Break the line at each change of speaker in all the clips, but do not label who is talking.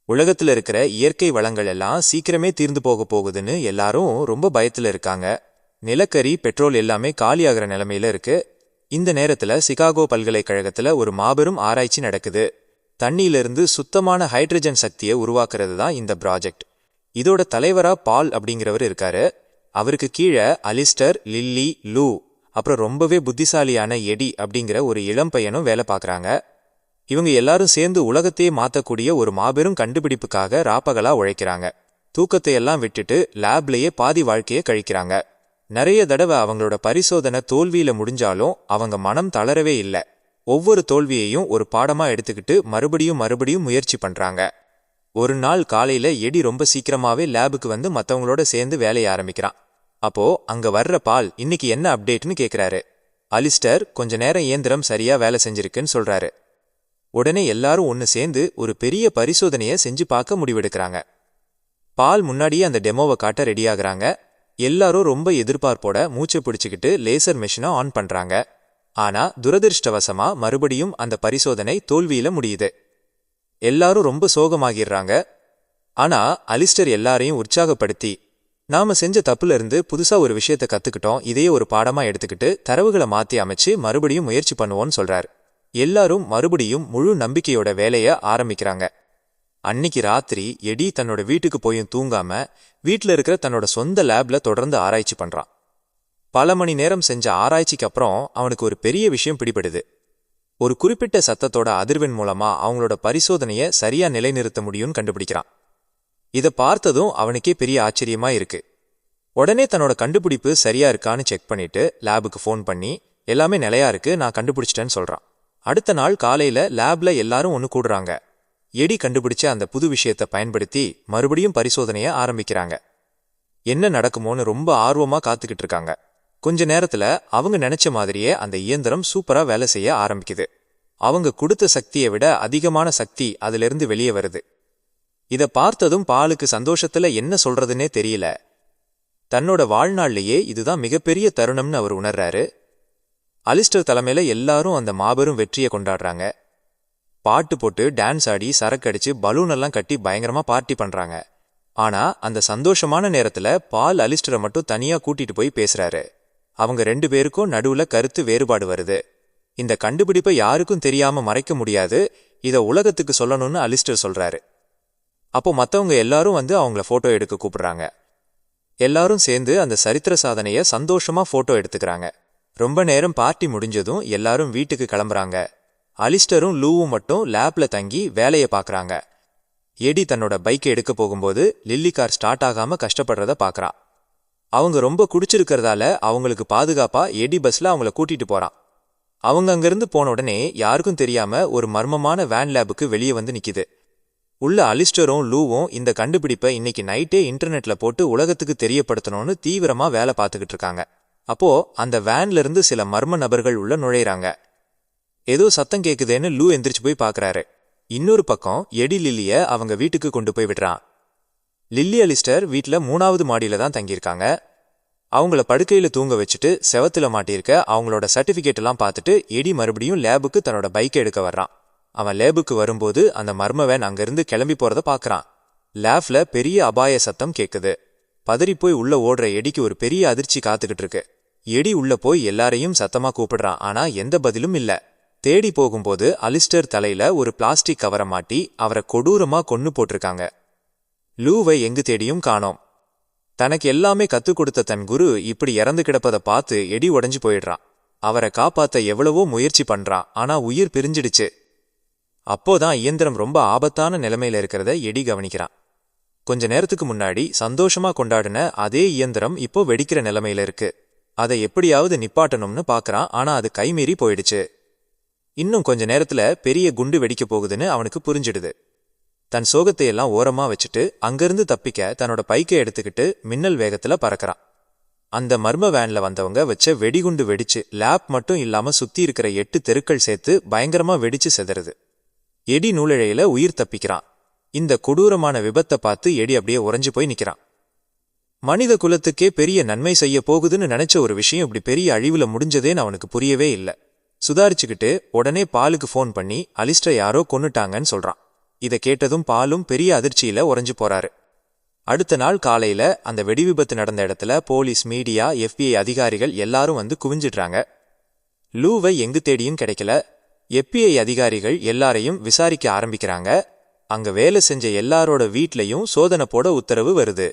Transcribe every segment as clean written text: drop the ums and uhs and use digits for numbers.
உலகத்துல இருக்கிற இயற்கை வளங்கள் எல்லாம் சீக்கிரமே தீர்ந்து போக போகுதுன்னு எல்லாரும் ரொம்ப பயத்துல இருக்காங்க. நிலக்கரி, பெட்ரோல் எல்லாமே காலியாகிற நிலைமையில இருக்கு. இந்த நேரத்துல சிகாகோ பல்கலைக்கழகத்துல ஒரு மாபெரும் ஆராய்ச்சி நடக்குது. தண்ணியிலிருந்து சுத்தமான ஹைட்ரஜன் சக்தியை உருவாக்குறது தான் இந்த ப்ராஜெக்ட். இதோட தலைவரா பால் அப்படிங்கிறவர் இருக்காரு. அவருக்கு கீழே அலிஸ்டர், லில்லி, லூ, அப்புறம் ரொம்பவே புத்திசாலியான எடி அப்படிங்கிற ஒரு இளம் பையனும் வேலை பார்க்குறாங்க. இவங்க எல்லாரும் சேர்ந்து உலகத்தையே மாற்றக்கூடிய ஒரு மாபெரும் கண்டுபிடிப்புக்காக ராப்பகலா உழைக்கிறாங்க. தூக்கத்தை எல்லாம் விட்டுட்டு லேப்லேயே பாதி வாழ்க்கையை கழிக்கிறாங்க. நிறைய தடவை அவங்களோட பரிசோதனை தோல்வியில முடிஞ்சாலும் அவங்க மனம் தளரவே இல்லை. ஒவ்வொரு தோல்வியையும் ஒரு பாடமா எடுத்துக்கிட்டு மறுபடியும் மறுபடியும் முயற்சி பண்றாங்க. ஒரு நாள் காலையில எடி ரொம்ப சீக்கிரமாவே லேபுக்கு வந்து மற்றவங்களோட சேர்ந்து வேலையை ஆரம்பிக்கிறான். அப்போ அங்க வர்ற பால் இன்னைக்கு என்ன அப்டேட்னு கேட்கிறாரு. அலிஸ்டர் கொஞ்ச நேரம் இயந்திரம் சரியா வேலை செஞ்சிருக்குன்னு சொல்றாரு. உடனே எல்லாரும் ஒன்று சேர்ந்து ஒரு பெரிய பரிசோதனையை செஞ்சு பார்க்க முடிவெடுக்கிறாங்க. பால் முன்னாடியே அந்த டெமோவை காட்ட ரெடியாகிறாங்க. எல்லாரும் ரொம்ப எதிர்பார்ப்போட மூச்சை பிடிச்சிக்கிட்டு லேசர் மெஷினை ஆன் பண்றாங்க. ஆனா துரதிருஷ்டவசமா மறுபடியும் அந்த பரிசோதனை தோல்வியில முடியுது. எல்லாரும் ரொம்ப சோகமாகிடுறாங்க. ஆனா அலிஸ்டர் எல்லாரையும் உற்சாகப்படுத்தி, நாம செஞ்ச தப்புல இருந்து புதுசா ஒரு விஷயத்த கத்துக்கிட்டோம், இதையே ஒரு பாடமா எடுத்துக்கிட்டு தரவுகளை மாத்தி அமைச்சு மறுபடியும் முயற்சி பண்ணுவோம்னு சொல்றாரு. எல்லாரும் மறுபடியும் முழு நம்பிக்கையோட வேலைய ஆரம்பிக்கிறாங்க. அன்னிக்கு ராத்திரி எடி தன்னோட வீட்டுக்கு போயும் தூங்காம வீட்டுல இருக்கிற தன்னோட சொந்த லேப்ல தொடர்ந்து ஆராய்ச்சி பண்றான். பல மணி நேரம் செஞ்ச ஆராய்ச்சிக்கு அப்புறம் அவனுக்கு ஒரு பெரிய விஷயம் பிடிபடுது. ஒரு குறிப்பிட்ட சத்தத்தோட அதிர்வெண் மூலமா அவங்களோட பரிசோதனையை சரியா நிலைநிறுத்த முடியும்னு கண்டுபிடிக்கிறான். இதை பார்த்ததும் அவனுக்கே பெரிய ஆச்சரியமா இருக்கு. உடனே தன்னோட கண்டுபிடிப்பு சரியா இருக்கான்னு செக் பண்ணிட்டு லேபுக்கு ஃபோன் பண்ணி, எல்லாமே நிலையா இருக்கு, நான் கண்டுபிடிச்சிட்டேன்னு சொல்றான். அடுத்த நாள் காலையில லேப்ல எல்லாரும் ஒன்று கூடுறாங்க. எடி கண்டுபிடிச்ச அந்த புது விஷயத்தை பயன்படுத்தி மறுபடியும் பரிசோதனையை ஆரம்பிக்கிறாங்க. என்ன நடக்குமோன்னு ரொம்ப ஆர்வமா காத்துக்கிட்டு இருக்காங்க. கொஞ்ச நேரத்துல அவங்க நினைச்ச மாதிரியே அந்த இயந்திரம் சூப்பரா வேலை செய்ய ஆரம்பிக்குது. அவங்க கொடுத்த சக்தியை விட அதிகமான சக்தி அதிலிருந்து வெளியே வருது. இதை பார்த்ததும் பாலுக்கு சந்தோஷத்துல என்ன சொல்றதுன்னே தெரியல. தன்னோட வாழ்நாள்லயே இதுதான் மிகப்பெரிய தருணம்னு அவர் உணர்றாரு. அலிஸ்டர் தலைமையில எல்லாரும் அந்த மாபெரும் வெற்றியை கொண்டாடுறாங்க. பாட்டு போட்டு டான்ஸ் ஆடி சரக்கடிச்சு பலூன் எல்லாம் கட்டி பயங்கரமா பார்ட்டி பண்றாங்க. ஆனா அந்த சந்தோஷமான நேரத்துல பால் அலிஸ்டரை மட்டும் தனியா கூட்டிட்டு போய் பேசுறாரு. அவங்க ரெண்டு பேருக்கும் நடுவுல கருத்து வேறுபாடு வருது. இந்த கண்டுபிடிப்பை யாருக்கும் தெரியாம மறைக்க முடியாது, இதை உலகத்துக்கு சொல்லணும்னு அலிஸ்டர் சொல்றாரு. அப்போ மற்றவங்க எல்லாரும் வந்து அவங்கள போட்டோ எடுக்க கூப்பிடுறாங்க. எல்லாரும் சேர்ந்து அந்த சரித்திர சாதனைய சந்தோஷமா போட்டோ எடுத்துக்கிறாங்க. ரொம்ப நேரம் பார்ட்டி முடிஞ்சதும் எல்லாரும் வீட்டுக்கு கிளம்புறாங்க. அலிஸ்டரும் லூவும் மட்டும் லேப்ல தங்கி வேலையை பார்க்கறாங்க. எடி தன்னோட பைக்கை எடுக்க போகும்போது லில்லி கார் ஸ்டார்ட் ஆகாம கஷ்டப்படுறத பார்க்கறான். அவங்க ரொம்ப குடிச்சிருக்கிறதால அவங்களுக்கு பாதுகாப்பா எடி பஸ்ல அவங்கள கூட்டிட்டு போறான். அவங்க அங்கிருந்து போன உடனே யாருக்கும் தெரியாம ஒரு மர்மமான வேன் லேபுக்கு வெளியே வந்து நிக்குது. உள்ள அலிஸ்டரும் லூவும் இந்த கண்டுபிடிப்பை இன்னைக்கு நைட்டே இன்டர்நெட்ல போட்டு உலகத்துக்கு தெரியப்படுத்தணும்னு தீவிரமா வேலை பார்த்துக்கிட்டு இருக்காங்க. அப்போ அந்த வேன்ல இருந்து சில மர்ம நபர்கள் உள்ள நுழையிறாங்க. ஏதோ சத்தம் கேக்குதேன்னு லூ எந்திரிச்சு போய் பாக்குறாரு. இன்னொரு பக்கம் எடி லில்லிய அவங்க வீட்டுக்கு கொண்டு போய் விடுறான். லில்லி அலிஸ்டர் வீட்டுல 3வது மாடியில தான் தங்கியிருக்காங்க. அவங்கள படுக்கையில தூங்க வச்சுட்டு செவத்துல மாட்டியிருக்க அவங்களோட சர்டிபிகேட் எல்லாம் பார்த்துட்டு எடி மறுபடியும் லேபுக்கு தன்னோட பைக்கை எடுக்க வர்றான். அவன் லேபுக்கு வரும்போது அந்த மர்ம வேன் அங்கிருந்து கிளம்பி போறத பாக்குறான். லேப்ல பெரிய அபாய சத்தம் கேக்குது. பதறி போய் உள்ள ஓடுற எடிக்கு ஒரு பெரிய அதிர்ச்சி காத்துக்கிட்டு இருக்கு. எடி உள்ள போய் எல்லாரையும் சத்தமா கூப்பிடுறான். ஆனா எந்த பதிலும் இல்ல. தேடி போகும்போது அலிஸ்டர் தலையில ஒரு பிளாஸ்டிக் கவரை மாட்டி அவரை கொடூரமா கொன்னு போட்டிருக்காங்க. லூவை எங்கு தேடியும் காணோம். தனக்கு எல்லாமே கத்துக் கொடுத்த தன் குரு இப்படி இறந்து கிடப்பதை பார்த்து எடி உடைஞ்சு போயிடுறான். அவரை காப்பாத்த எவ்வளவோ முயற்சி பண்றான், ஆனா உயிர் பிரிஞ்சிடுச்சு. அப்போதான் இயந்திரம் ரொம்ப ஆபத்தான நிலைமையில இருக்கிறத எடி கவனிக்கிறான். கொஞ்ச நேரத்துக்கு முன்னாடி சந்தோஷமா கொண்டாடின அதே இயந்திரம் இப்போ வெடிக்கிற நிலைமையில இருக்கு. அதை எப்படியாவது நிப்பாட்டணும்னு பாக்குறான், ஆனா அது கைமீறி போயிடுச்சு. இன்னும் கொஞ்ச நேரத்துல பெரிய குண்டு வெடிக்க போகுதுன்னு அவனுக்கு புரிஞ்சிடுது. தன் சோகத்தை எல்லாம் ஓரமா வச்சுட்டு அங்கிருந்து தப்பிக்க தன்னோட பைக்கை எடுத்துக்கிட்டு மின்னல் வேகத்துல பறக்கிறான். அந்த மர்ம வேன்ல வந்தவங்க வச்ச வெடிகுண்டு வெடிச்சு லேப் மட்டும் இல்லாம சுத்தி இருக்கிற 8 தெருக்கள் சேர்த்து பயங்கரமா வெடிச்சு செதறுது. எடி நூலிழையில உயிர் தப்பிக்கிறான். இந்த கொடூரமான விபத்தை பார்த்து எடி அப்படியே உறைஞ்சு போய் நிக்கிறான். மனித குலத்துக்கே பெரிய நன்மை செய்ய போகுதுன்னு நினைச்ச ஒரு விஷயம் இப்படி பெரிய அழிவுல முடிஞ்சதேன்னு அவனுக்கு புரியவே இல்லை. சுதாரிச்சுக்கிட்டு உடனே பாலுக்கு ஃபோன் பண்ணி அலிஸ்டரை யாரோ கொன்னுட்டாங்கன்னு சொல்றான். இதை கேட்டதும் பாலும் பெரிய அதிர்ச்சியில உறைஞ்சு போறாரு. அடுத்த நாள் காலையில அந்த வெடிவிபத்து நடந்த இடத்துல போலீஸ், மீடியா, FBI அதிகாரிகள் எல்லாரும் வந்து குவிஞ்சிடுறாங்க. லூவை எங்கு தேடியும் கிடைக்கல. FBI அதிகாரிகள் எல்லாரையும் விசாரிக்க ஆரம்பிக்கிறாங்க. அங்க வேலை செஞ்ச எல்லாரோட வீட்லயும் சோதனை போட உத்தரவு வருது.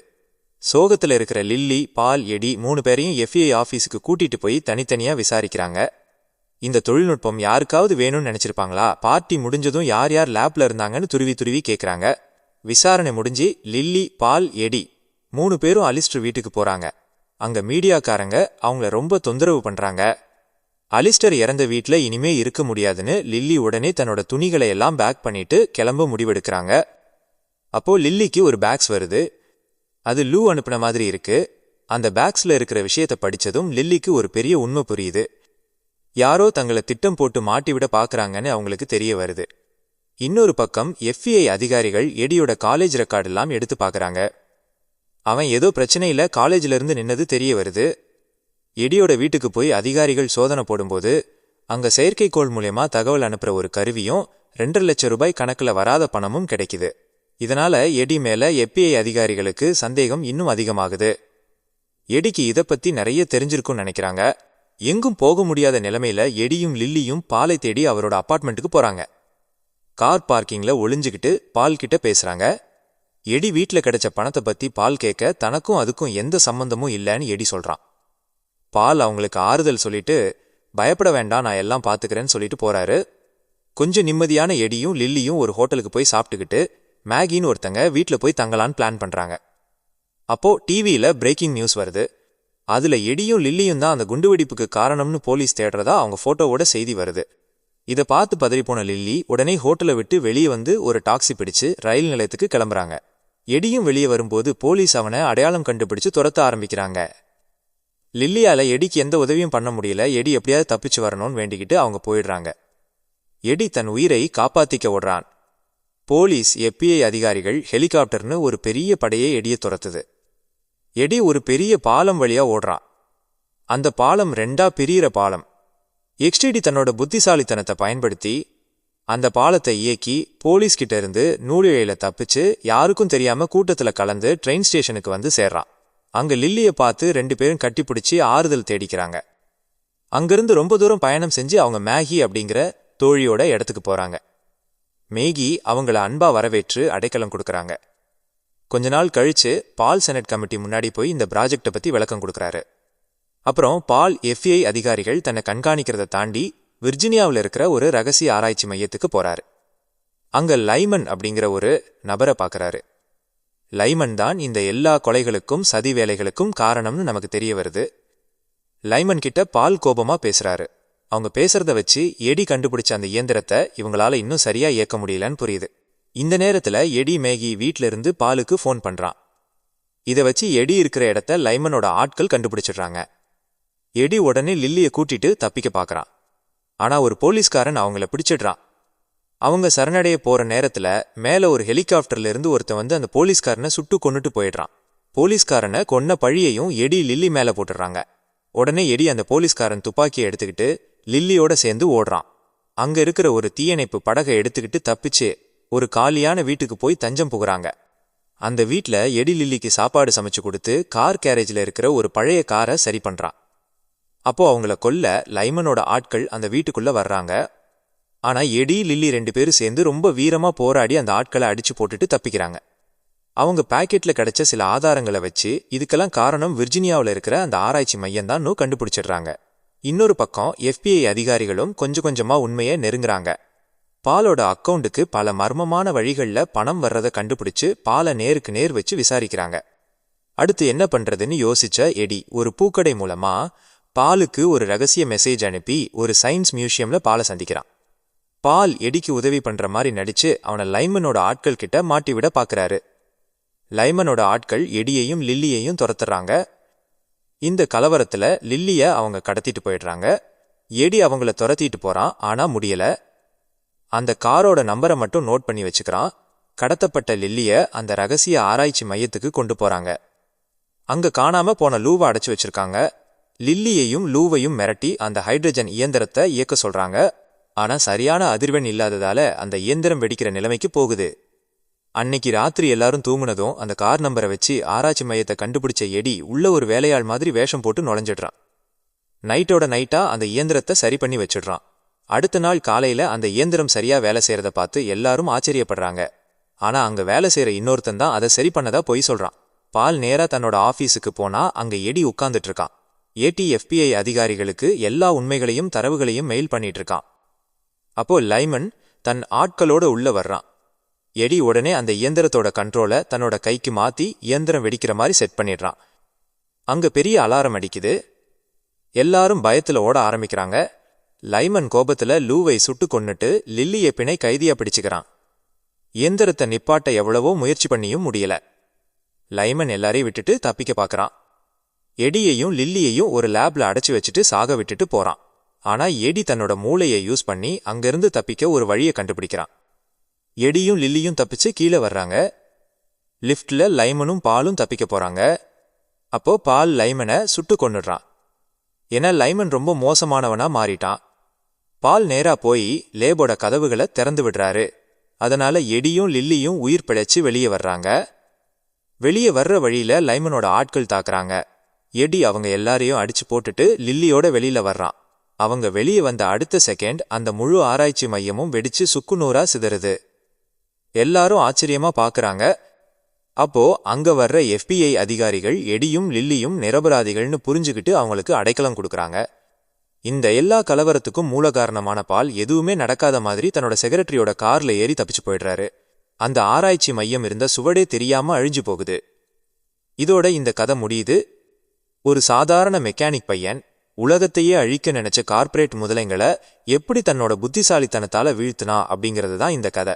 சோகத்துல இருக்கிற லில்லி, பால், எடி 3 பேரையும் FBI ஆபீஸுக்கு கூட்டிட்டு போய் தனித்தனியா விசாரிக்கிறாங்க. இந்த தொழில்நுட்பம் யாருக்காவது வேணும்னு நினைச்சிருப்பாங்களா? பார்ட்டி முடிஞ்சதும் யார் யார் லேப்ல இருந்தாங்கன்னு துருவி துருவி கேட்கறாங்க. விசாரணை முடிஞ்சு லில்லி, பால், எடி 3 பேரும் அலிஸ்டர் வீட்டுக்கு போறாங்க. அங்க மீடியாக்காரங்க அவங்கள ரொம்ப தொந்தரவு பண்றாங்க. அலிஸ்டர் இறந்த வீட்ல இனிமே இருக்க முடியாதுன்னு லில்லி உடனே தன்னோட துணிகளை எல்லாம் பேக் பண்ணிட்டு கிளம்ப முடிவெடுக்கிறாங்க. அப்போ லில்லிக்கு ஒரு பேக்ஸ் வருது. அது லூ அனுப்பின மாதிரி இருக்கு. அந்த பேக்ஸ்ல இருக்கிற விஷயத்த படிச்சதும் லில்லிக்கு ஒரு பெரிய உண்மை புரியுது. யாரோ தங்களை திட்டம் போட்டு மாட்டிவிட பாக்குறாங்கன்னு அவங்களுக்கு தெரிய வருது. இன்னொரு பக்கம் FBI அதிகாரிகள் எடியோட காலேஜ் ரெக்கார்டு எல்லாம் எடுத்து பாக்குறாங்க. அவன் ஏதோ பிரச்சனையில காலேஜ்ல இருந்து நின்னது தெரிய வருது. எடியோட வீட்டுக்கு போய் அதிகாரிகள் சோதனை போடும்போது அங்க செயற்கைக்கோள் மூலமா தகவல் அனுப்புற ஒரு கருவியும் 2.5 லட்சம் ரூபாய் கணக்குல வராத பணமும் கிடைக்குது. இதனால எடி மேல FBI அதிகாரிகளுக்கு சந்தேகம் இன்னும் அதிகமாகுது. எடிக்கு இதை பத்தி நிறைய தெரிஞ்சிருக்கும்னு நினைக்கிறாங்க. எங்கும் போக முடியாத நிலைமையில எடியும் லில்லியும் பாலை தேடி அவரோட அபார்ட்மெண்ட்டுக்கு போறாங்க. கார் பார்க்கிங்ல ஒளிஞ்சுக்கிட்டு பால் கிட்ட பேசுறாங்க. எடி வீட்ல கிடைச்ச பணத்தை பத்தி பால் கேட்க தனக்கும் அதுக்கும் எந்த சம்பந்தமும் இல்லைன்னு எடி சொல்றான். பால் அவங்களுக்கு ஆறுதல் சொல்லிட்டு பயப்பட வேண்டாம், நான் எல்லாம் பாத்துக்கிறேன்னு சொல்லிட்டு போறாரு. கொஞ்சம் நிம்மதியான எடியும் லில்லியும் ஒரு ஹோட்டலுக்கு போய் சாப்பிட்டுக்கிட்டு மேகின்னு ஒருத்தங்க வீட்ல போய் தங்கலான்னு பிளான் பண்றாங்க. அப்போ டிவியில பிரேக்கிங் நியூஸ் வருது. அதுல எடியும் லில்லியும் தான் அந்த குண்டுவெடிப்புக்கு காரணம்னு போலீஸ் தேடுறதா அவங்க போட்டோவோட செய்தி வருது. இதை பார்த்து பதறி போன லில்லி உடனே ஹோட்டலை விட்டு வெளியே வந்து ஒரு டாக்ஸி பிடிச்சு ரயில் நிலையத்துக்கு கிளம்புறாங்க. எடியும் வெளியே வரும்போது போலீஸ் அவனை அடையாளம் கண்டுபிடிச்சு துரத்த ஆரம்பிக்கிறாங்க. லில்லியால எடிக்கு எந்த உதவியும் பண்ண முடியல. எடி எப்படியாவது தப்பிச்சு வரணும்னு வேண்டிக்கிட்டு அவங்க போயிடுறாங்க. எடி தன் உயிரை காப்பாத்திக்க ஓடுறான். போலீஸ், FBI அதிகாரிகள், ஹெலிகாப்டர்னு ஒரு பெரிய படையை எடியை துரத்துது. எடி ஒரு பெரிய பாலம் வழியா ஓடுறான். அந்த பாலம் 2ஆ பிரியிற பாலம். எக்ஸ்டிடி தன்னோட புத்திசாலித்தனத்தை பயன்படுத்தி அந்த பாலத்தை இயக்கி போலீஸ் கிட்ட இருந்து நூலிழையில தப்பிச்சு யாருக்கும் தெரியாம கூட்டத்துல கலந்து ட்ரெயின் ஸ்டேஷனுக்கு வந்து சேர்றான். அங்க லில்லியை பார்த்து 2 பேரும் கட்டிப்பிடிச்சு ஆறுதல் தேடிக்கிறாங்க. அங்கிருந்து ரொம்ப தூரம் பயணம் செஞ்சு அவங்க மேகி அப்படிங்கிற தோழியோட இடத்துக்கு போறாங்க. மேகி அவங்கள அன்பா வரவேற்று அடைக்கலம் கொடுக்கறாங்க. கொஞ்ச நாள் கழிச்சு பால் செனட் கமிட்டி முன்னாடி போய் இந்த ப்ராஜெக்டை பத்தி விளக்கம் கொடுக்கறாரு. அப்புறம் பால் FBI அதிகாரிகள் தன்னை கண்காணிக்கிறத தாண்டி விர்ஜினியாவில் இருக்கிற ஒரு ரகசிய ஆராய்ச்சி மையத்துக்கு போறாரு. அங்க லைமன் அப்படிங்கிற ஒரு நபரை பார்க்கறாரு. லைமன் தான் இந்த எல்லா கொலைகளுக்கும் சதி வேலைகளுக்கும் காரணம்னு நமக்கு தெரிய வருது. லைமன் கிட்ட பால் கோபமா பேசுறாரு. அவங்க பேசுறத வச்சு எடி கண்டுபிடிச்ச அந்த இயந்திரத்தை இவங்களால இன்னும் சரியா இயக்க முடியலன்னு புரியுது. இந்த நேரத்துல எடி மேகி வீட்ல இருந்து பாலுக்கு ஃபோன் பண்றான். இதை வச்சு எடி இருக்கிற இடத்த லைமனோட ஆட்கள் கண்டுபிடிச்சிடுறாங்க. எடி உடனே லில்லியை கூட்டிட்டு தப்பிக்க பாக்குறான். ஆனா ஒரு போலீஸ்காரன் அவங்கள பிடிச்சிடுறான். அவங்க சரணடைய போற நேரத்துல மேல ஒரு ஹெலிகாப்டர்ல இருந்து ஒருத்தன் வந்து அந்த போலீஸ்காரனை சுட்டு கொன்னுட்டு போயிடுறான். போலீஸ்காரனை கொன்ன பழியையும் எடி லில்லி மேல போட்டுடுறாங்க. உடனே எடி அந்த போலீஸ்காரன் துப்பாக்கியை எடுத்துக்கிட்டு லில்லியோட சேர்ந்து ஓடுறான். அங்க இருக்கிற ஒரு தீயணைப்பு படகை எடுத்துக்கிட்டு தப்பிச்சு ஒரு காலியான வீட்டுக்கு போய் தஞ்சம் புகுறாங்க. அந்த வீட்ல எடி லில்லிக்கு சாப்பாடு சமைச்சு கொடுத்து கார் கேரேஜ்ல இருக்கிற ஒரு பழைய காரை சரி பண்றான். அப்போ அவங்கள கொல்ல லைமனோட ஆட்கள் அந்த வீட்டுக்குள்ள வர்றாங்க. ஆனா எடி, லில்லி 2 பேரும் சேர்ந்து ரொம்ப வீரமா போராடி அந்த ஆட்களை அடிச்சு போட்டுட்டு தப்பிக்கிறாங்க. அவங்க பாக்கெட்ல கிடைச்ச சில ஆதாரங்களை வச்சு இதுக்கெல்லாம் காரணம் விர்ஜினியாவில் இருக்கிற அந்த ஆராய்ச்சி மையம் தான் கண்டுபிடிச்சிடுறாங்க. இன்னொரு பக்கம் FBI அதிகாரிகளும் கொஞ்சம் கொஞ்சமா உண்மையை நெருங்குறாங்க. பாலோட அக்கவுண்டுக்கு பல மர்மமான வழிகள்ல பணம் வர்றதை கண்டுபிடிச்சு பாலை நேருக்கு நேர் வச்சு விசாரிக்கிறாங்க. அடுத்து என்ன பண்றதுன்னு யோசிச்ச எடி ஒரு பூக்கடை மூலமா பாலுக்கு ஒரு ரகசிய மெசேஜ் அனுப்பி ஒரு சயின்ஸ் மியூசியம்ல பாலை சந்திக்கிறான். பால் எடிக்கு உதவி பண்ற மாதிரி நடிச்சு அவனை லைமனோட ஆட்கள் கிட்ட மாட்டிவிட பாக்குறாரு. லைமனோட ஆட்கள் எடியையும் லில்லியையும் துரத்துறாங்க. இந்த கலவரத்துல லில்லிய அவங்க கடத்திட்டு போயிடுறாங்க. எடி அவங்கள துரத்திட்டு போறான். ஆனா முடியல. அந்த காரோட நம்பரை மட்டும் நோட் பண்ணி வச்சுக்கிறான். கடத்தப்பட்ட லில்லிய அந்த ரகசிய ஆராய்ச்சி மையத்துக்கு கொண்டு போறாங்க. அங்க காணாம போன லூவை அடைச்சு வச்சிருக்காங்க. லில்லியையும் லூவையும் மிரட்டி அந்த ஹைட்ரஜன் இயந்திரத்தை இயக்க சொல்றாங்க. ஆனா சரியான அதிர்வெண் இல்லாததால அந்த இயந்திரம் வெடிக்கிற நிலைமைக்கு போகுது. அன்னைக்கு ராத்திரி எல்லாரும் தூங்குனதும் அந்த கார் நம்பரை வச்சு ஆராய்ச்சி மையத்தை கண்டுபிடிச்ச எடி உள்ள ஒரு வேலையாள் மாதிரி வேஷம் போட்டு நுழைஞ்சிடுறான். நைட்டோட நைட்டா அந்த இயந்திரத்தை சரி பண்ணி வச்சிடுறான். அடுத்த நாள் காலையில அந்த இயந்திரம் சரியா வேலை செய்யறத பார்த்து எல்லாரும் ஆச்சரியப்படுறாங்க. ஆனா அங்க வேலை செய்யற இன்னொருத்தன் தான் அதை சரி பண்ணதா பொய் சொல்றான். பால் நேரா தன்னோட ஆபீஸுக்கு போனா அங்க எடி உட்கார்ந்துட்டு இருக்கான். FBI அதிகாரிகளுக்கு எல்லா உண்மைகளையும் தரவுகளையும் மெயில் பண்ணிட்டு இருக்கான். அப்போ லைமன் தன் ஆட்களோட உள்ள வர்றான். எடி உடனே அந்த இயந்திரத்தோட கண்ட்ரோலை தன்னோட கைக்கு மாத்தி இயந்திரம் வெடிக்கிற மாதிரி செட் பண்ணிடுறான். அங்க பெரிய அலாரம் அடிக்குது. எல்லாரும் பயத்துல ஓட ஆரம்பிக்கிறாங்க. லைமன் கோபத்துல லூவை சுட்டு கொன்னுட்டு லில்லியை பிணை கைதியா பிடிச்சுக்கிறான். இயந்திரத்தை நிப்பாட்ட எவ்வளவோ முயற்சி பண்ணியும் முடியல. லைமன் எல்லாரையும் விட்டுட்டு தப்பிக்க பாக்குறான். எடியையும் லில்லியையும் ஒரு லேப்ல அடைச்சு வச்சுட்டு சாக விட்டுட்டு போறான். ஆனா எடி தன்னோட மூளையை யூஸ் பண்ணி அங்கிருந்து தப்பிக்க ஒரு வழியை கண்டுபிடிக்கிறான். எடியும் லில்லியும் தப்பிச்சு கீழே வர்றாங்க. லிஃப்ட்ல லைமனும் பாலும் தப்பிக்க போறாங்க. அப்போ பால் லைமனை சுட்டு கொன்னுடுறான். ஏன்னா லைமன் ரொம்ப மோசமானவனா மாறிட்டான். பால் நேரா போய் லேபோட கதவுகளை திறந்து விடுறாரு. அதனால எடியும் லில்லியும் உயிர் பிழைச்சு வெளியே வர்றாங்க. வெளியே வர்ற வழியில லைமனோட ஆட்கள் தாக்குறாங்க. எடி அவங்க எல்லாரையும் அடிச்சு போட்டுட்டு லில்லியோட வெளியில வர்றான். அவங்க வெளியே வந்த அடுத்த செகண்ட் அந்த முழு ஆராய்ச்சி மையமும் வெடிச்சு சுக்குநூறா சிதறுது. எல்லாரும் ஆச்சரியமா பாக்குறாங்க. அப்போ அங்க வர்ற FBI அதிகாரிகள் எடியும் லில்லியும் நிரபராதிகள்னு புரிஞ்சுக்கிட்டு அவங்களுக்கு அடைக்கலம் கொடுக்கறாங்க. இந்த எல்லா கலவரத்துக்கும் மூல காரணமான பால் எதுவுமே நடக்காத மாதிரி தன்னோட செக்ரட்டரியோட கார்ல ஏறி தப்பிச்சு போயிடுறாரு. அந்த ஆராய்ச்சி மையம் இருந்த சுவடே தெரியாம அழிஞ்சு போகுது. இதோட இந்த கதை முடியுது. ஒரு சாதாரண மெக்கானிக் பையன் உலகத்தையே அழிக்க நினைச்ச கார்ப்பரேட் முதலைங்களை எப்படி தன்னோட புத்திசாலித்தனத்தால வீழ்த்தினா அப்படிங்கிறது தான் இந்த கதை.